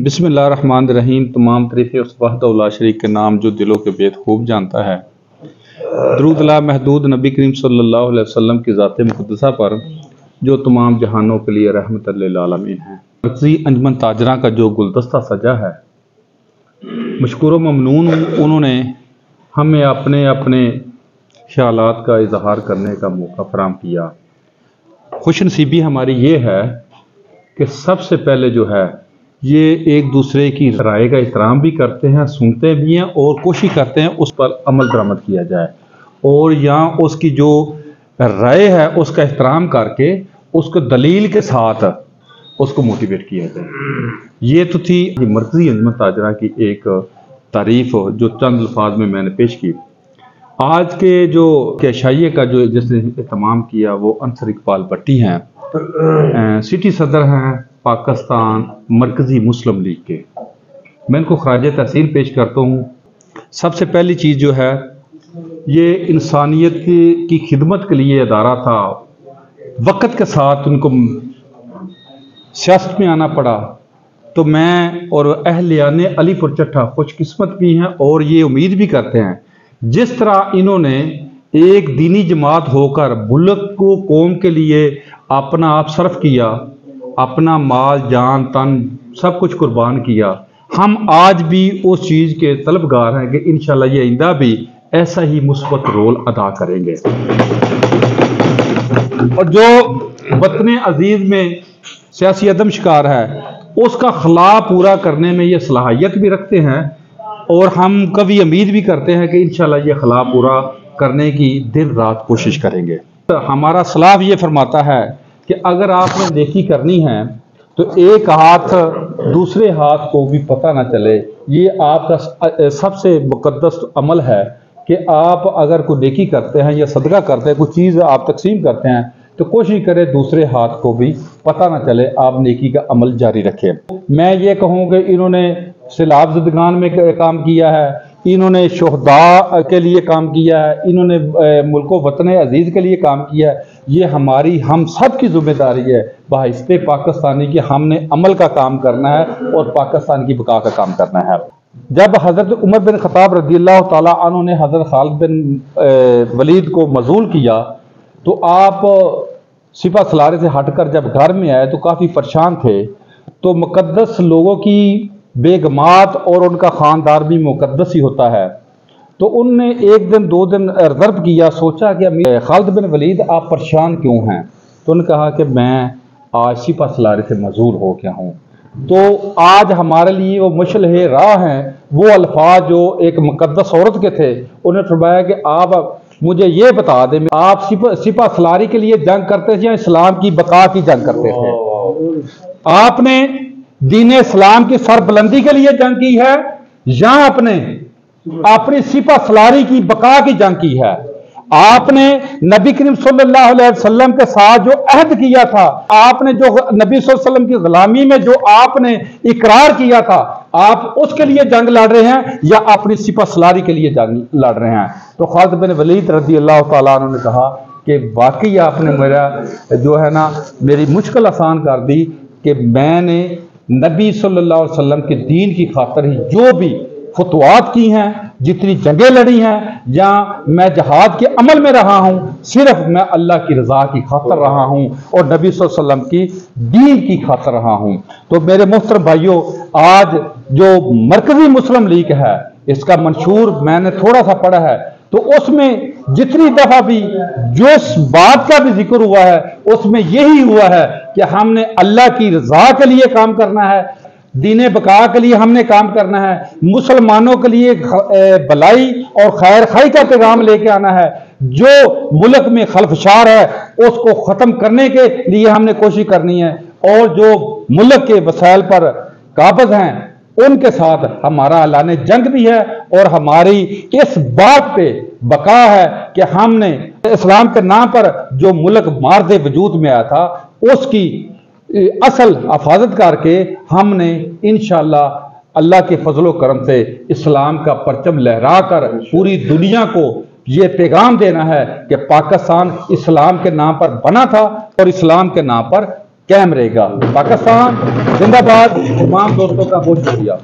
बिस्मिल्लाहिर्रहमानिर्रहीम। तमाम तरीक़े उस वहदहुल्ला शरीक के नाम जो दिलों के भेद खूब जानता है। दरूद ला महदूद नबी करीम सल्लल्लाहु अलैहि वसल्लम की ज़ात मुक़द्दसा पर जो तमाम जहानों के लिए रहमत लिल आलमीन है। मरकज़ी अंजुमन ताजरा का जो गुलदस्ता सजा है, मशकूर ममनून उन्होंने हमें अपने अपने ख्यालात का इजहार करने का मौका फराम किया। खुशनसीबी हमारी ये है कि सबसे पहले जो है ये एक दूसरे की राय का एहतराम भी करते हैं, सुनते भी हैं और कोशिश करते हैं उस पर अमल दरामद किया जाए और यहाँ उसकी जो राय है उसका एहतराम करके उसको दलील के साथ उसको मोटिवेट किया जाए। ये तो थी मरकज़ी अंजुमन ताजरा की एक तारीफ जो चंद अल्फाज में मैंने पेश की। आज के जो केशाइये का जो जिसने एहतमाम किया वो अंसर इकबाल भट्टी हैं, सिटी सदर हैं पाकिस्तान मरकज़ी मुस्लिम लीग के। मैं इनको खराज तहसीन पेश करता हूँ। सबसे पहली चीज़ जो है ये इंसानियत की खिदमत के लिए अदारा था। वक्त के साथ उनको सियासत में आना पड़ा, तो मैं और अहलियाने अलीपुर चट्ठा खुशकिस्मत भी हैं और ये उम्मीद भी करते हैं जिस तरह इन्होंने एक दीनी जमात होकर मुल्क को कौम के लिए अपना आप सर्फ किया, अपना माल जान तन सब कुछ कुर्बान किया, हम आज भी उस चीज़ के तलबगार हैं कि इंशाल्लाह ये आइंदा भी ऐसा ही मुस्बत रोल अदा करेंगे। और जो वतन अजीज में सियासी अदम शिकार है उसका खला पूरा करने में ये सलाहियत भी रखते हैं और हम कभी उम्मीद भी करते हैं कि इंशाल्लाह ये खला पूरा करने की दिन रात कोशिश करेंगे। तो हमारा सलाफ ये फरमाता है कि अगर आपने नेकी करनी है तो एक हाथ दूसरे हाथ को भी पता ना चले। ये आपका सबसे मुकद्दस अमल है कि आप अगर कोई नेकी करते हैं या सदका करते हैं, कोई चीज़ आप तकसीम करते हैं तो कोशिश करें दूसरे हाथ को भी पता ना चले, आप नेकी का अमल जारी रखें। मैं ये कहूँ कि इन्होंने सैलाब ज़दगान में काम किया है, इन्होंने शोहदा के लिए काम किया है, इन्होंने मुल्को वतन अजीज़ के लिए काम किया है। ये हमारी हम सब की जिम्मेदारी है बहिस्ते पाकिस्तानी की, हमने अमल का काम करना है और पाकिस्तान की बका का काम करना है। जब हज़रत उमर बिन खत्ताब रज़ियल्लाहु ताला अन्हु ने हज़रत खालिद बिन वलीद को मज़ूल किया तो आप सिपा सलारे से हटकर जब घर में आए तो काफ़ी परेशान थे। तो मुकद्दस लोगों की बेगमात और उनका ख़ानदार भी मुकद्दस ही होता है। तो उनने एक दिन दो दिन रिजर्व किया, सोचा कि खालिद बिन वलीद आप परेशान क्यों हैं? तो उन्होंने कहा कि मैं आज सिपा सलारे से मजूर हो गया हूँ। तो आज हमारे लिए वो मुशलह राह हैं वो अल्फाज जो एक मुकद्दस औरत के थे। उन्होंने फरमाया कि आप मुझे ये बता दें, आप सिपा सलारी के लिए जंग करते थे या इस्लाम की बका की जंग करते थे? आपने दीन इस्लाम की सरबुलंदी के लिए जंग की है या आपने अपनी सिपा सलारी की बका की जंग की है? आपने नबी करीम सल्लल्लाहु अलैहि वसल्लम के साथ जो अहद किया था, आपने जो नबी सल्लल्लाहु अलैहि वसल्लम की गुलामी में जो आपने इकरार किया था, आप उसके लिए जंग लड़ रहे हैं या अपनी सिपा सलारी के लिए जंग लड़ रहे हैं? तो खालिद बिन वलीद रज़ियल्लाहु ताला अन्हु ने कहा कि वाकई आपने मेरा जो है ना मेरी मुश्किल आसान कर दी कि मैंने नबी सल्लल्लाहु अलैहि वसल्लम के दीन की खातिर ही जो भी फतवात की हैं, जितनी जंगें लड़ी हैं, या मैं जहाद के अमल में रहा हूं, सिर्फ मैं अल्लाह की रजा की खातिर रहा हूं और नबी सल्लल्लाहु अलैहि वसल्लम की दीन की खातिर रहा हूं। तो मेरे मोहतरम भाइयों, आज जो मरकज़ी मुस्लिम लीग है इसका मंशूर मैंने थोड़ा सा पढ़ा है, तो उसमें जितनी दफा भी जो बात का भी जिक्र हुआ है उसमें यही हुआ है कि हमने अल्लाह की रजा के लिए काम करना है, दीन बका के लिए हमने काम करना है, मुसलमानों के लिए भलाई और खैर खाई का पैगाम लेके आना है। जो मुल्क में खलफशार है उसको ख़त्म करने के लिए हमने कोशिश करनी है और जो मुल्क के वसाइल पर काबिज हैं उनके साथ हमारा ऐलान जंग भी है और हमारी इस बात पे बका है कि हमने इस्लाम के नाम पर जो मुल्क मारदे वजूद में आया था उसकी असल हिफाजत करके हमने इंशाअल्लाह अल्लाह के फजलो करम से इस्लाम का परचम लहरा कर पूरी दुनिया को ये पैगाम देना है कि पाकिस्तान इस्लाम के नाम पर बना था और इस्लाम के नाम पर कायम रहेगा। पाकिस्तान जिंदाबाद। तमाम दोस्तों का बहुत शुक्रिया।